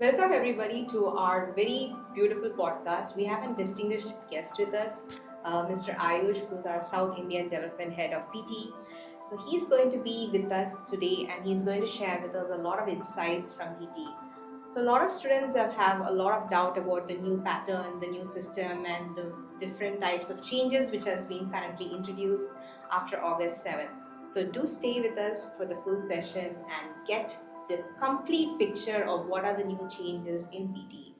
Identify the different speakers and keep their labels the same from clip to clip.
Speaker 1: Welcome everybody to our very beautiful podcast. We have a distinguished guest with us, Mr. Ayush, who's our South Indian Development Head of PTE. So he's going to be with us today, and he's going to share with us a lot of insights from PTE. So a lot of students have a lot of doubt about the new pattern, the new system, and the different types of changes which has been currently introduced after August 7th. So do stay with us for the full session and get the complete picture of what are the new changes in PTE.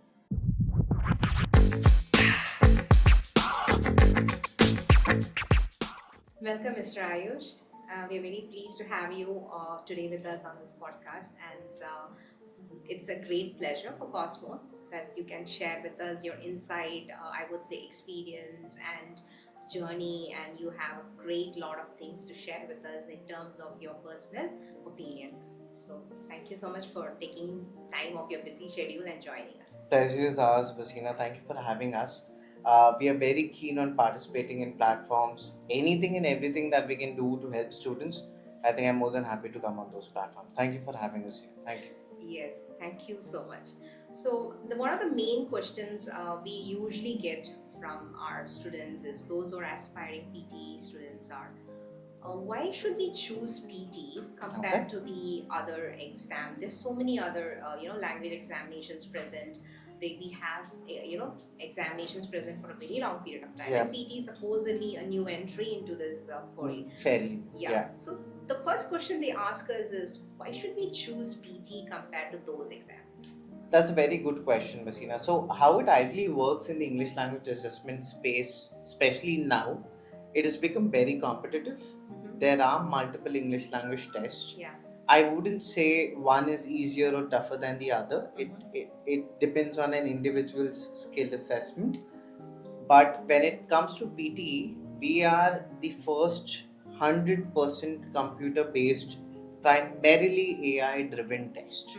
Speaker 1: Welcome, Mr. Ayush. We are very pleased to have you today with us on this podcast, and it's a great pleasure for Cosmo that you can share with us your insight, I would say experience and journey, and you have a great lot of things to share with us in terms of your personal opinion. So, thank you so much for taking time off your busy schedule and joining us.
Speaker 2: Pleasure is ours, Basina. Thank you for having us. We are very keen on participating in platforms, anything and everything that we can do to help students. I think I'm more than happy to come on those platforms. Thank you for having us here. Thank you.
Speaker 1: Yes, thank you so much. So, one of the main questions we usually get from our students is those who are aspiring PTE students are why should we choose PT compared to the other exam? There's so many other language examinations present. We have examinations present for a very long period of time.
Speaker 2: Yeah.
Speaker 1: And PT is supposedly a new entry into this foray.
Speaker 2: Fairly.
Speaker 1: Yeah. So the first question they ask us is why should we choose PT compared to those exams?
Speaker 2: That's a very good question, Basina. So, how it ideally works in the English language assessment space, especially now, it has become very competitive. There are multiple English language tests.
Speaker 1: Yeah.
Speaker 2: I wouldn't say one is easier or tougher than the other. It depends on an individual's skill assessment. But when it comes to PTE, we are the first 100% computer based, primarily AI driven test.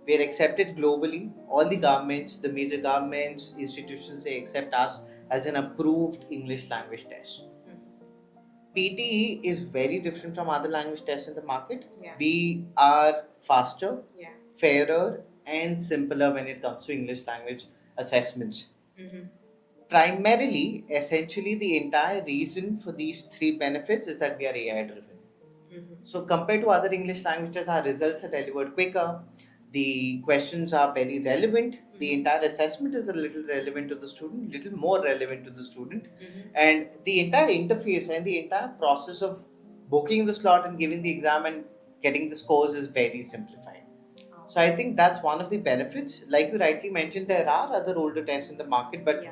Speaker 2: We are accepted globally. All the governments, the major governments, institutions, they accept us as an approved English language test. PTE is very different from other language tests in the market.
Speaker 1: Yeah.
Speaker 2: We are faster,
Speaker 1: Yeah.
Speaker 2: fairer, and simpler when it comes to English language assessments. Primarily, essentially, the entire reason for these three benefits is that we are AI driven. So, compared to other English languages, our results are delivered quicker. The questions are very relevant. The entire assessment is a little relevant to the student, little more relevant to the student. And the entire interface and the entire process of booking the slot and giving the exam and getting the scores is very simplified. So I think that's one of the benefits. Like you rightly mentioned, there are other older tests in the market, but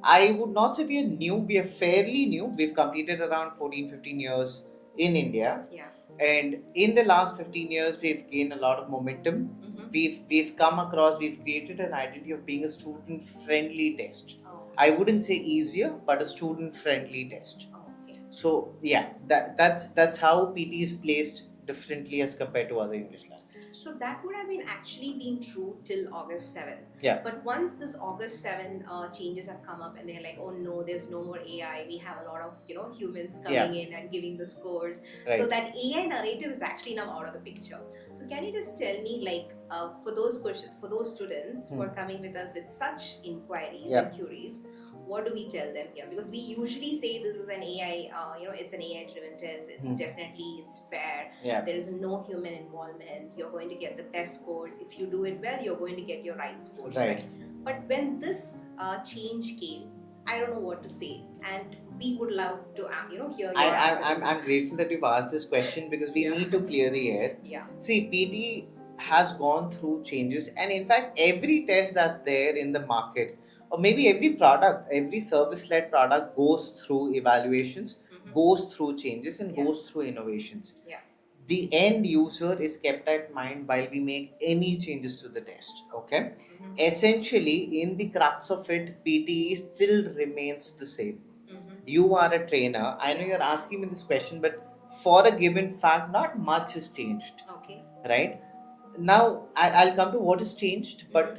Speaker 2: I would not say we are new. We are fairly new. We've completed around 14, 15 years in India.
Speaker 1: Yeah.
Speaker 2: And in the last 15 years, we've gained a lot of momentum. We've come across, we've created an identity of being a student-friendly test. I wouldn't say easier, but a student-friendly test.
Speaker 1: Okay.
Speaker 2: So yeah, that's how PT is placed differently as compared to other English languages.
Speaker 1: So that would have been actually been true till August 7th.
Speaker 2: Yeah.
Speaker 1: But once this August 7th changes have come up and they're like, oh no, there's no more AI. We have a lot of humans coming in and giving the scores.
Speaker 2: Right.
Speaker 1: So that AI narrative is actually now out of the picture. So can you just tell me, like, for those questions, for those students who are coming with us with such inquiries and queries, what do we tell them here? Because we usually say this is an AI, it's an AI driven test. It's definitely, it's fair.
Speaker 2: Yeah.
Speaker 1: There is no human involvement. You're going to get the best scores. If you do it well, you're going to get your right scores.
Speaker 2: Right.
Speaker 1: But when this change came, I don't know what to say. And we would love to, hear your answer.
Speaker 2: I'm grateful that you've asked this question because we need to clear the air.
Speaker 1: Yeah.
Speaker 2: See, PT has gone through changes, and in fact, every test that's there in the market, or maybe every product, every service-led product goes through evaluations, goes through changes, and goes through innovations.
Speaker 1: Yeah.
Speaker 2: The end user is kept at mind while we make any changes to the test. Okay. Essentially, in the crux of it, PTE still remains the same. You are a trainer. I know you're asking me this question, but for a given fact, not much has changed.
Speaker 1: Okay.
Speaker 2: Right? Now, I'll come to what has changed, but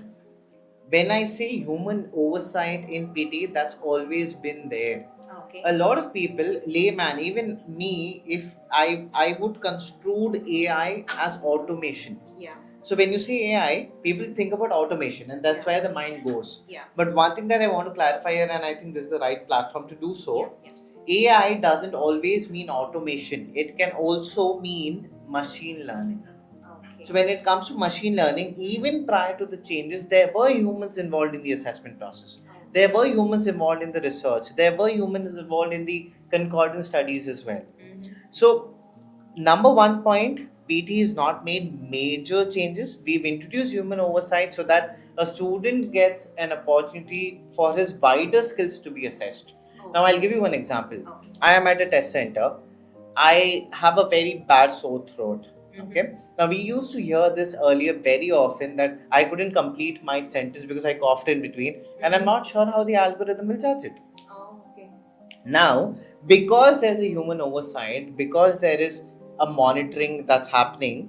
Speaker 2: when I say human oversight in PT, that's always been there.
Speaker 1: Okay.
Speaker 2: A lot of people, layman, even me, if I would construe AI as automation.
Speaker 1: Yeah.
Speaker 2: So when you say AI, people think about automation, and that's where the mind goes.
Speaker 1: Yeah.
Speaker 2: But one thing that I want to clarify here, and I think this is the right platform to do so,
Speaker 1: Yeah.
Speaker 2: AI doesn't always mean automation. It can also mean machine learning.
Speaker 1: Okay.
Speaker 2: So when it comes to machine learning, even prior to the changes, there were humans involved in the assessment process. There were humans involved in the research. There were humans involved in the concordance studies as well. So number one point, PT has not made major changes. We've introduced human oversight so that a student gets an opportunity for his wider skills to be assessed. Now, I'll give you one example.
Speaker 1: Okay.
Speaker 2: I am at a test center. I have a very bad sore throat. Okay. Now, we used to hear this earlier very often that I couldn't complete my sentence because I coughed in between, and I'm not sure how the algorithm will judge it.
Speaker 1: Oh, okay.
Speaker 2: Now, because there's a human oversight, because there is a monitoring that's happening,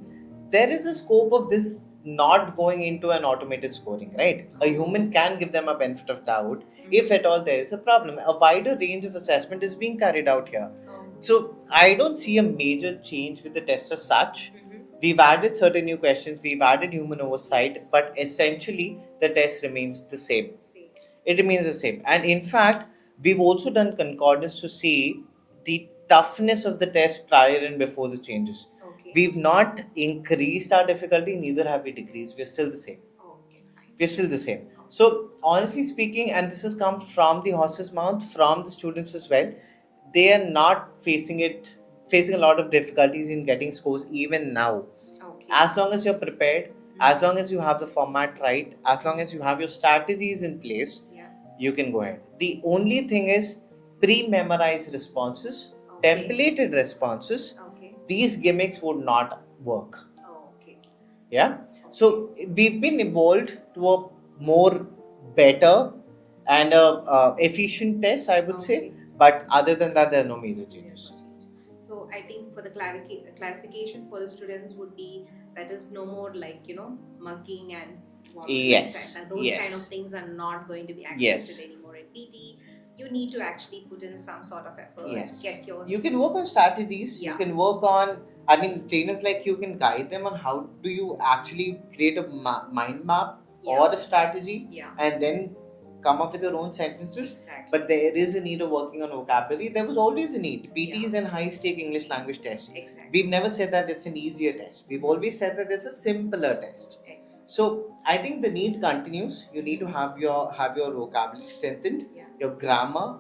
Speaker 2: there is a scope of this not going into an automated scoring, right? A human can give them a benefit of doubt if at all there is a problem. A wider range of assessment is being carried out here. So, I don't see a major change with the test as such. We've added certain new questions, we've added human oversight, but essentially the test remains the same. It remains the same. And in fact, we've also done concordance to see the toughness of the test prior and before the changes.
Speaker 1: Okay.
Speaker 2: We've not increased our difficulty, neither have we decreased. We're still the same.
Speaker 1: Okay, fine.
Speaker 2: We're still the same. So, honestly speaking, and this has come from the horse's mouth, from the students as well, they are not facing a lot of difficulties in getting scores even now.
Speaker 1: Okay.
Speaker 2: As long as you're prepared, as long as you have the format right, as long as you have your strategies in place, you can go ahead. The only thing is pre-memorized responses, templated responses. These gimmicks would not work.
Speaker 1: Okay.
Speaker 2: Yeah. So we've been evolved to a more better and efficient test, I would say. But other than that, there are no major changes.
Speaker 1: So I think for the clarification for the students would be that is no more like mugging and
Speaker 2: Yes.
Speaker 1: those
Speaker 2: Yes.
Speaker 1: kind of things are not going to be accepted
Speaker 2: Yes.
Speaker 1: anymore in PT. You need to actually put in some sort of effort.
Speaker 2: Yes.
Speaker 1: Get your
Speaker 2: You can work on strategies.
Speaker 1: Yeah.
Speaker 2: You can work on. I mean, trainers like you can guide them on how do you actually create a mind map or a strategy,
Speaker 1: Yeah.
Speaker 2: and then come up with your own sentences.
Speaker 1: Exactly.
Speaker 2: But there is a need of working on vocabulary. There was always a need. PT is an high stake English language test.
Speaker 1: Exactly.
Speaker 2: We've never said that it's an easier test. We've always said that it's a simpler test.
Speaker 1: Exactly.
Speaker 2: So I think the need continues. You need to have your vocabulary strengthened, your grammar,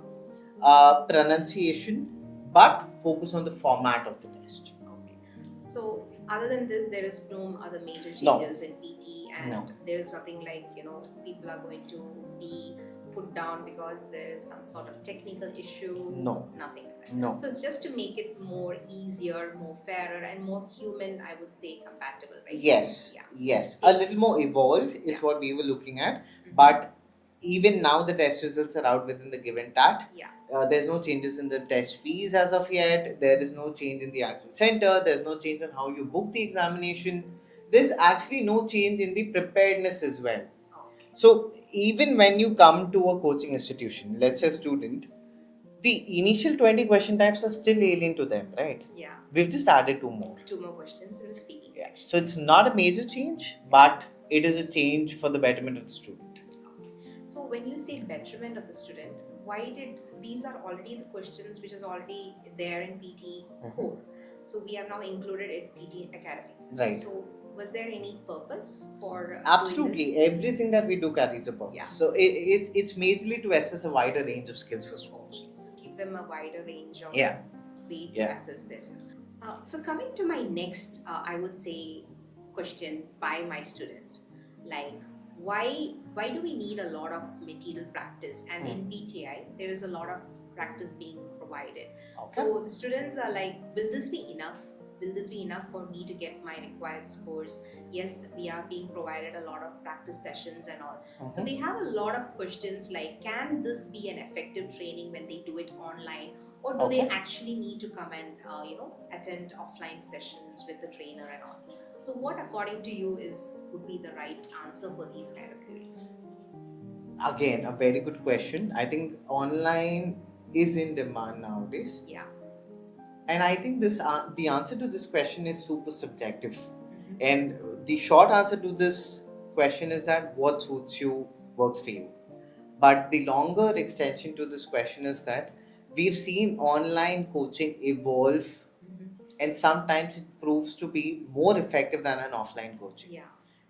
Speaker 2: pronunciation, but focus on the format of the test.
Speaker 1: Okay. So other than this, there is no other major
Speaker 2: No.
Speaker 1: changes in PT, and there is nothing like people are going to be put down because there is some sort of technical issue.
Speaker 2: No.
Speaker 1: Nothing like that.
Speaker 2: No.
Speaker 1: So it's just to make it more easier, more fairer, and more human, I would say, compatible, right?
Speaker 2: Yes.
Speaker 1: Yeah.
Speaker 2: Yes. A little more evolved is what we were looking at, but even now the test results are out within the given TAT.
Speaker 1: Yeah.
Speaker 2: There's no changes in the test fees as of yet. There is no change in the actual center. There's no change on how you book the examination. There's actually no change in the preparedness as well. So even when you come to a coaching institution, let's say student, the initial 20 question types are still alien to them, right?
Speaker 1: Yeah.
Speaker 2: We've just added two more.
Speaker 1: Two more questions in the speaking section.
Speaker 2: So it's not a major change, but it is a change for the betterment of the student.
Speaker 1: So when you say betterment of the student, why did these are already the questions which is already there in PT core? So we have now included it PT Academy.
Speaker 2: Right.
Speaker 1: So was there any purpose for
Speaker 2: Absolutely, everything that we do carries a purpose.
Speaker 1: Yeah.
Speaker 2: So it's majorly to assess a wider range of skills for students.
Speaker 1: So give them a wider range of
Speaker 2: Yeah.
Speaker 1: way to assess this. So coming to my next, I would say, question by my students, like why do we need a lot of material practice? And in PTI, there is a lot of practice being provided. So the students are like, will this be enough? Will this be enough for me to get my required scores? Yes, we are being provided a lot of practice sessions and all. So they have a lot of questions like, can this be an effective training when they do it online? Or do they actually need to come and attend offline sessions with the trainer and all? So what according to you would be the right answer for these kind of queries?
Speaker 2: Again, a very good question. I think online is in demand nowadays.
Speaker 1: Yeah.
Speaker 2: And I think the answer to this question is super subjective. And the short answer to this question is that what suits you works for you. But the longer extension to this question is that we've seen online coaching evolve, and sometimes it proves to be more effective than an offline coaching.
Speaker 1: Yeah.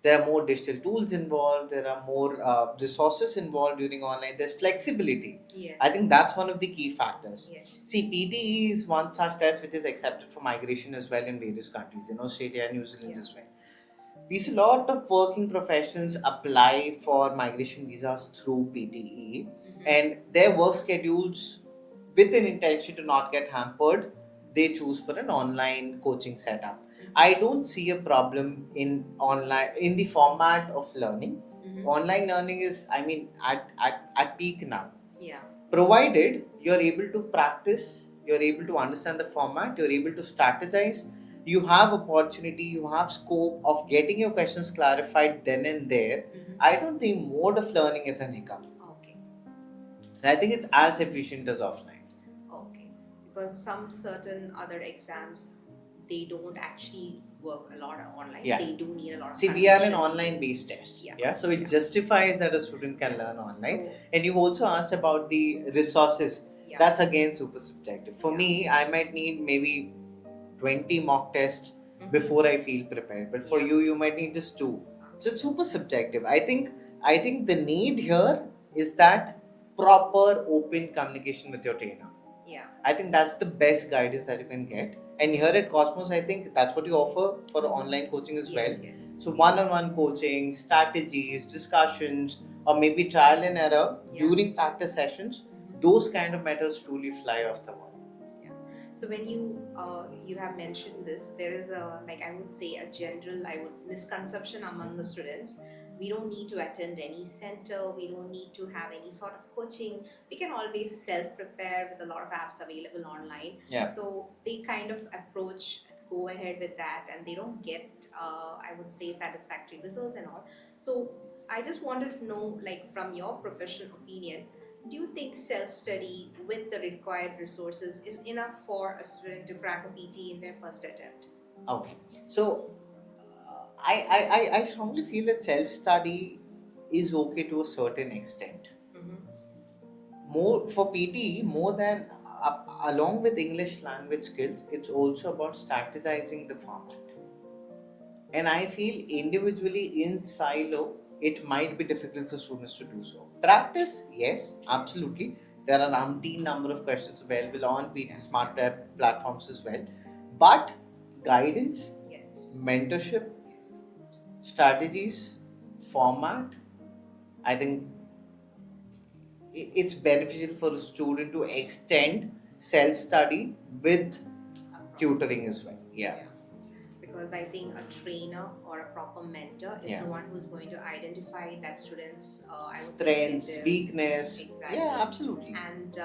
Speaker 2: There are more digital tools involved, there are more resources involved during online, there's flexibility.
Speaker 1: Yes.
Speaker 2: I think that's one of the key factors.
Speaker 1: Yes.
Speaker 2: See, PTE is one such test which is accepted for migration as well in various countries, in Australia and New Zealand as well. We see a lot of working professionals apply for migration visas through PTE, and their work schedules, with an intention to not get hampered, they choose for an online coaching setup. I don't see a problem in the format of learning. Online learning is, I mean, at peak now.
Speaker 1: Yeah.
Speaker 2: Provided you're able to practice, you're able to understand the format, you're able to strategize, you have opportunity, you have scope of getting your questions clarified then and there. I don't think mode of learning is an hiccup.
Speaker 1: Okay.
Speaker 2: I think it's as efficient as offline.
Speaker 1: Okay. Because some certain other exams, they don't actually work a lot online.
Speaker 2: Yeah.
Speaker 1: They do need a lot of
Speaker 2: See, we are an
Speaker 1: translation.
Speaker 2: online based test.
Speaker 1: Yeah.
Speaker 2: So it justifies that a student can learn online.
Speaker 1: So-
Speaker 2: And you also asked about the resources.
Speaker 1: Yeah.
Speaker 2: That's again super subjective. For me, I might need maybe 20 mock tests before I feel prepared. But for you might need just 2. So it's super subjective. I think the need here is that proper open communication with your trainer.
Speaker 1: Yeah.
Speaker 2: I think that's the best guidance that you can get. And here at Cosmos, I think that's what you offer for online coaching as well.
Speaker 1: Yes.
Speaker 2: So one-on-one coaching, strategies, discussions, or maybe trial and error during practice sessions. Those kind of methods truly fly off the wall.
Speaker 1: So when you have mentioned this, there is a, like, I would say, a general misconception among the students. We don't need to attend any center. We don't need to have any sort of coaching. We can always self-prepare with a lot of apps available online.
Speaker 2: Yeah.
Speaker 1: So they kind of go ahead with that, and they don't get, I would say, satisfactory results and all. So I just wanted to know, like, from your professional opinion, do you think self-study with the required resources is enough for a student to crack a PT in their first attempt?
Speaker 2: Okay. So I strongly feel that self-study is okay to a certain extent. More for PT, more than along with English language skills, it's also about strategizing the format. And I feel individually in silo, it might be difficult for students to do so. Practice, yes, absolutely. There are umpteen number of questions available on PT Smart Prep platforms as well. But guidance, mentorship, strategies, format, I think it's beneficial for a student to extend self-study with tutoring as well. Yeah.
Speaker 1: Because I think a trainer or a proper mentor is the one who's going to identify that student's
Speaker 2: strengths, weakness.
Speaker 1: Exactly.
Speaker 2: Yeah, absolutely.
Speaker 1: And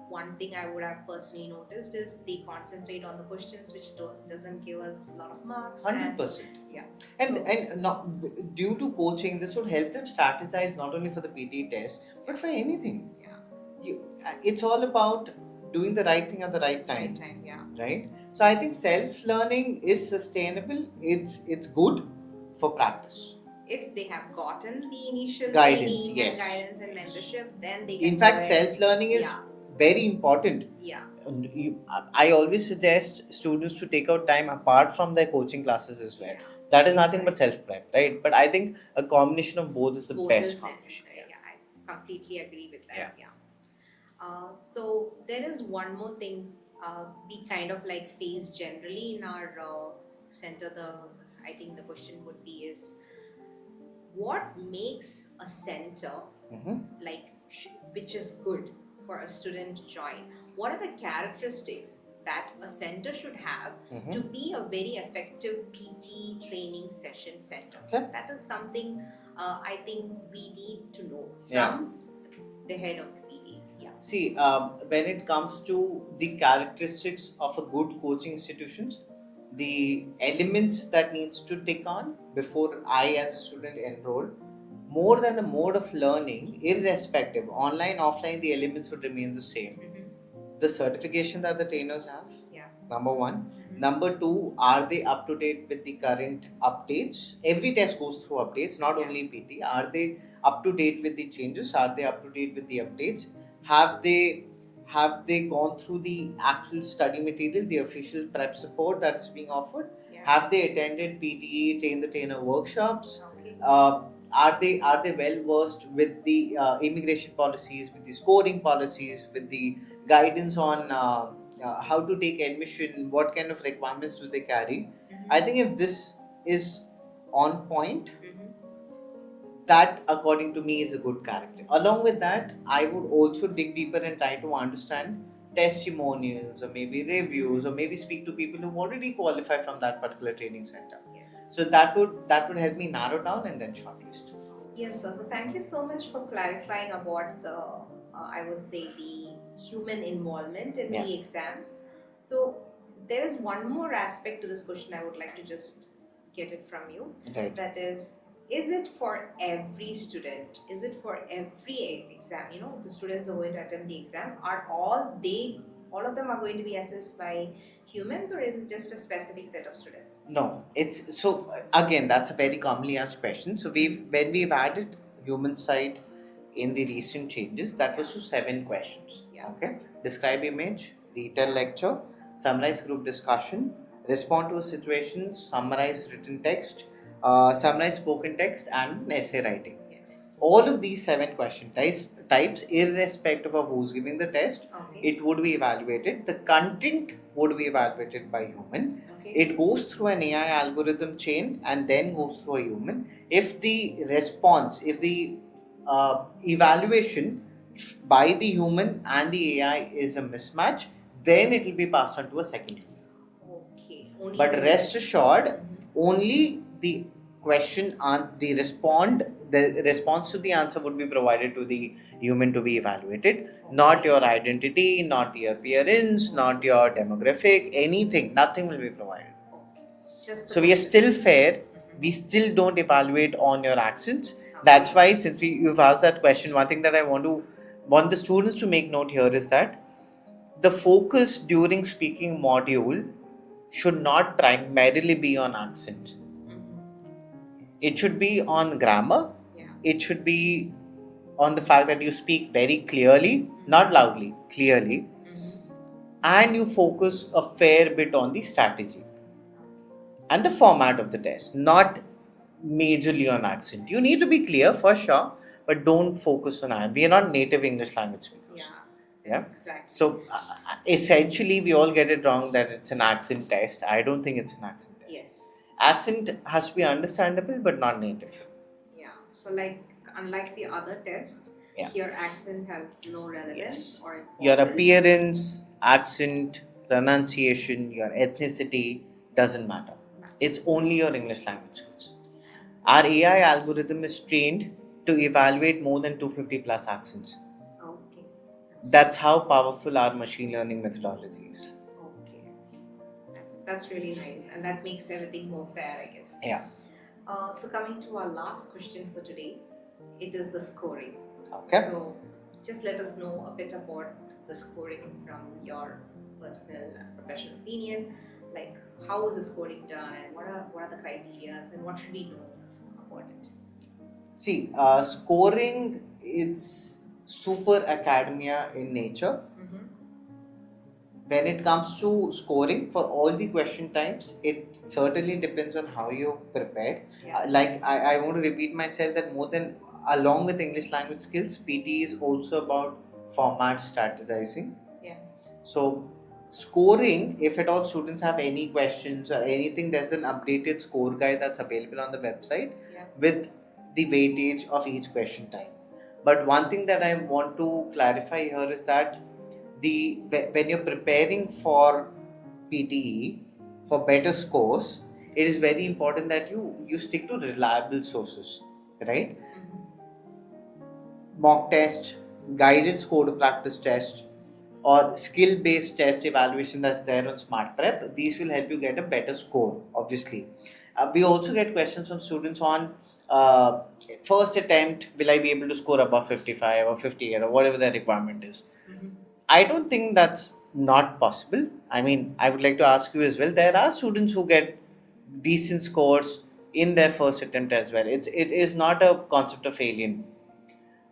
Speaker 1: one thing I would have personally noticed is they concentrate on the questions which doesn't give us a lot of marks.
Speaker 2: 100%.
Speaker 1: Yeah.
Speaker 2: And not due to coaching, this would help them strategize not only for the PT test but for anything. Yeah. It's all about doing the right thing at the right time. Right. So I think self-learning is sustainable. It's good for practice.
Speaker 1: If they have gotten the initial
Speaker 2: guidance,
Speaker 1: training and guidance and mentorship, then they can.
Speaker 2: In fact, self-learning is very important.
Speaker 1: Yeah.
Speaker 2: I always suggest students to take out time apart from their coaching classes as well. That is nothing but self-prep, right? But I think a combination of both is the best combination.
Speaker 1: Yeah, I completely agree with that. Yeah. So there is one more thing we kind of like face generally in our center. I think the question would be is, what makes a center which is good for a student to join? What are the characteristics that a center should have to be a very effective PT training session center? That is something I think we need to know from the head of the PTs. Yeah.
Speaker 2: See, when it comes to the characteristics of a good coaching institutions, the elements that needs to tick on before I as a student enroll, more than the mode of learning, irrespective, online, offline, the elements would remain the same. The certification that the trainers have, number one. Number two, are they up to date with the current updates? Every test goes through updates, not
Speaker 1: Yeah.
Speaker 2: only PT. Are they up to date with the changes? Are they up to date with the updates? Have they gone through the actual study material, the official prep support that's being offered?
Speaker 1: Yeah.
Speaker 2: Have they attended PTE train the trainer workshops?
Speaker 1: Okay.
Speaker 2: Are they well versed with the immigration policies, with the scoring policies, with the guidance on how to take admission, what kind of requirements do they carry? I think if this is on point, that according to me is a good character. Along with that, I would also dig deeper and try to understand testimonials or maybe reviews or maybe speak to people who've already qualified from that particular training center.
Speaker 1: Yes.
Speaker 2: So that would help me narrow down and then shortlist.
Speaker 1: Yes, sir. So thank you so much for clarifying about the, I would say, the human involvement in
Speaker 2: Yeah.
Speaker 1: the exams. So there is one more aspect to this question I would like to just get it from you.
Speaker 2: Right.
Speaker 1: That is it for every student? Is it for every exam? You know, the students who are going to attempt the exam, are all of them are going to be assessed by humans, or is it just a specific set of students?
Speaker 2: No, it's so again that's a very commonly asked question. So when we've added human side in the recent changes, that was to 7 questions.
Speaker 1: Yeah.
Speaker 2: Okay. Describe image, retell lecture, summarize group discussion, respond to a situation, summarize written text, summarize spoken text, and essay writing.
Speaker 1: Yes.
Speaker 2: All of these 7 question types, irrespective of who's giving the test,
Speaker 1: Okay.
Speaker 2: it would be evaluated. The content would be evaluated by human.
Speaker 1: Okay.
Speaker 2: It goes through an AI algorithm chain and then goes through a human. If the response, if the evaluation by the human and the AI is a mismatch, then it will be passed on to a second human.
Speaker 1: Okay. Only
Speaker 2: But
Speaker 1: the-
Speaker 2: rest assured, only the question and the response to the answer would be provided to the human to be evaluated, not your identity, not the appearance, not your demographic, anything, nothing will be provided.
Speaker 1: Okay. Just the
Speaker 2: So we are
Speaker 1: question.
Speaker 2: still fair. We still don't evaluate on your accents. That's why, since you've asked that question, one thing that I want the students to make note here is that the focus during speaking module should not primarily be on accent.
Speaker 1: Yes.
Speaker 2: It should be on grammar.
Speaker 1: Yeah.
Speaker 2: It should be on the fact that you speak very clearly, not loudly, clearly, and you focus a fair bit on the strategy and the format of the test, not majorly on accent. You need to be clear for sure, but don't focus on accent. We are not native English language speakers. Yeah.
Speaker 1: Exactly.
Speaker 2: So essentially, we all get it wrong that it's an accent test. I don't think it's an accent test.
Speaker 1: Yes.
Speaker 2: Accent has to be understandable, but not native.
Speaker 1: Yeah. So unlike the other tests,
Speaker 2: Yeah.
Speaker 1: here accent has no relevance
Speaker 2: Yes.
Speaker 1: or
Speaker 2: Your
Speaker 1: importance.
Speaker 2: appearance, accent, pronunciation, your ethnicity doesn't matter. It's only your English language skills. Our AI algorithm is trained to evaluate more than 250 plus accents.
Speaker 1: Okay.
Speaker 2: That's how powerful our machine learning methodology is.
Speaker 1: Okay. That's really nice, and that makes everything more fair, I guess.
Speaker 2: Yeah.
Speaker 1: So coming to our last question for today, it is the scoring.
Speaker 2: Okay.
Speaker 1: So just let us know a bit about the scoring from your personal and professional opinion. Like, how is the scoring done, and what are the criteria, and what should we know about it?
Speaker 2: See, scoring is super academia in nature. When it comes to scoring for all the question types, it certainly depends on how you prepared.
Speaker 1: Yeah.
Speaker 2: Like I want to repeat myself that more than along with English language skills, PT is also about format strategizing.
Speaker 1: Yeah.
Speaker 2: So scoring, if at all students have any questions or anything, there's an updated score guide that's available on the website.
Speaker 1: Yeah.
Speaker 2: With the weightage of each question type. But one thing that I want to clarify here is that when you're preparing for PTE for better scores, it is very important that you stick to reliable sources, right? Mock test, guided score to practice test, or skill-based test evaluation that's there on Smart Prep. These will help you get a better score, obviously. We also get questions from students on first attempt, will I be able to score above 55 or 58 or whatever the requirement is. I don't think that's not possible. I mean, I would like to ask you as well. There are students who get decent scores in their first attempt as well. It is not a concept of alien.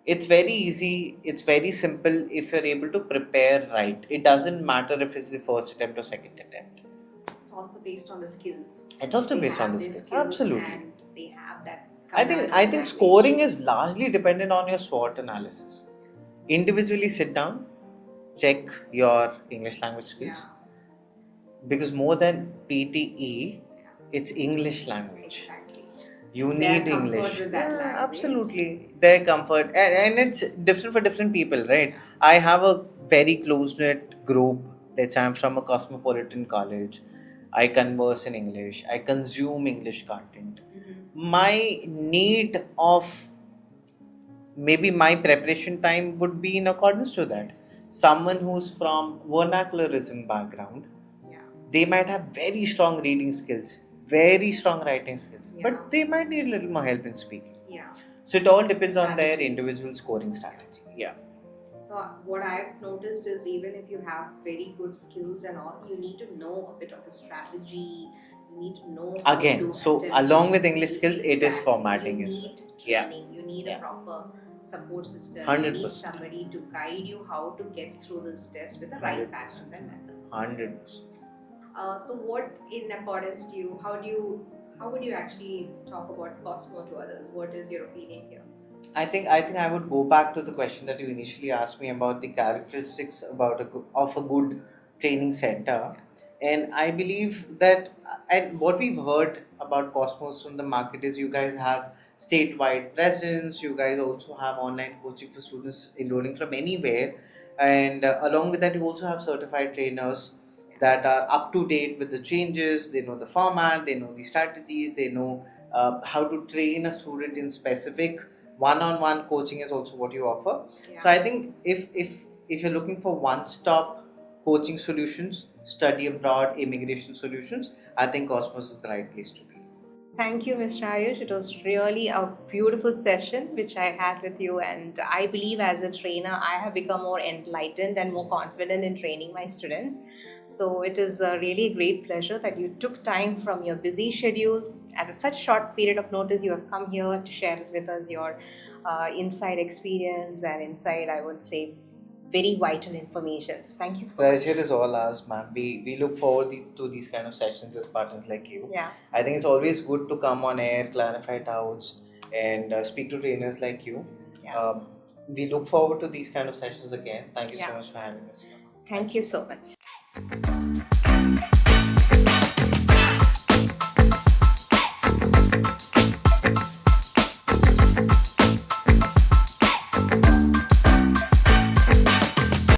Speaker 2: It's very easy. It's very simple if you're able to prepare right. It doesn't matter if it's the first attempt or second attempt.
Speaker 1: It's also based on the skills.
Speaker 2: It's also
Speaker 1: They
Speaker 2: based on
Speaker 1: have
Speaker 2: the
Speaker 1: their
Speaker 2: skills.
Speaker 1: skills
Speaker 2: Absolutely.
Speaker 1: and they have that
Speaker 2: I
Speaker 1: command
Speaker 2: think
Speaker 1: of
Speaker 2: I think
Speaker 1: language.
Speaker 2: scoring is largely dependent on your SWOT analysis. Individually sit down, check your English language skills. Because more than PTE, it's English language.
Speaker 1: Exactly.
Speaker 2: You
Speaker 1: Their
Speaker 2: need
Speaker 1: comfort
Speaker 2: English.
Speaker 1: with that language.
Speaker 2: Absolutely. Their comfort. And it's different for different people, right? I have a very close knit group. Let's say I'm from a cosmopolitan college. I converse in English. I consume English content. My need of maybe my preparation time would be in accordance to that. Someone who's from vernacularism background, they might have very strong reading skills, very strong writing skills, but they might need a little more help in speaking. So it all depends on their individual scoring strategy. Yeah.
Speaker 1: So what I've noticed is even if you have very good skills and all, you need to know a bit of the strategy. You need to know how
Speaker 2: Again,
Speaker 1: to
Speaker 2: so
Speaker 1: attempt
Speaker 2: along with
Speaker 1: it.
Speaker 2: English skills, it is formatting
Speaker 1: You
Speaker 2: as well.
Speaker 1: need training. You need a proper support system.
Speaker 2: 100%.
Speaker 1: You need somebody to guide you how to get through this test with the right
Speaker 2: 100%.
Speaker 1: patterns and methods.
Speaker 2: 100%.
Speaker 1: So what in accordance to you, how would you actually talk about Cosmo to others? What is your opinion here?
Speaker 2: I think I would go back to the question that you initially asked me about the characteristics of a good training center, and I believe that, and what we've heard about Cosmos from the market is you guys have statewide presence. You guys also have online coaching for students enrolling from anywhere, and along with that, you also have certified trainers that are up to date with the changes. They know the format, they know the strategies, they know how to train a student in specific. One-on-one coaching is also what you offer. So I think if you're looking for one-stop coaching solutions, study abroad, immigration solutions, I think Cosmos is the right place to be.
Speaker 1: Thank you, Mr. Ayush. It was really a beautiful session which I had with you, and I believe as a trainer, I have become more enlightened and more confident in training my students. So it is really a great pleasure that you took time from your busy schedule at such short period of notice. You have come here to share with us your inside experience and inside, I would say, very vital information. Thank you so much.
Speaker 2: Pleasure is all ours, ma'am. We look forward to these kind of sessions with partners like you.
Speaker 1: Yeah.
Speaker 2: I think it's always good to come on air, clarify doubts, and speak to trainers like you. We look forward to these kind of sessions again. Thank you so much for having us here.
Speaker 1: Thank you so much.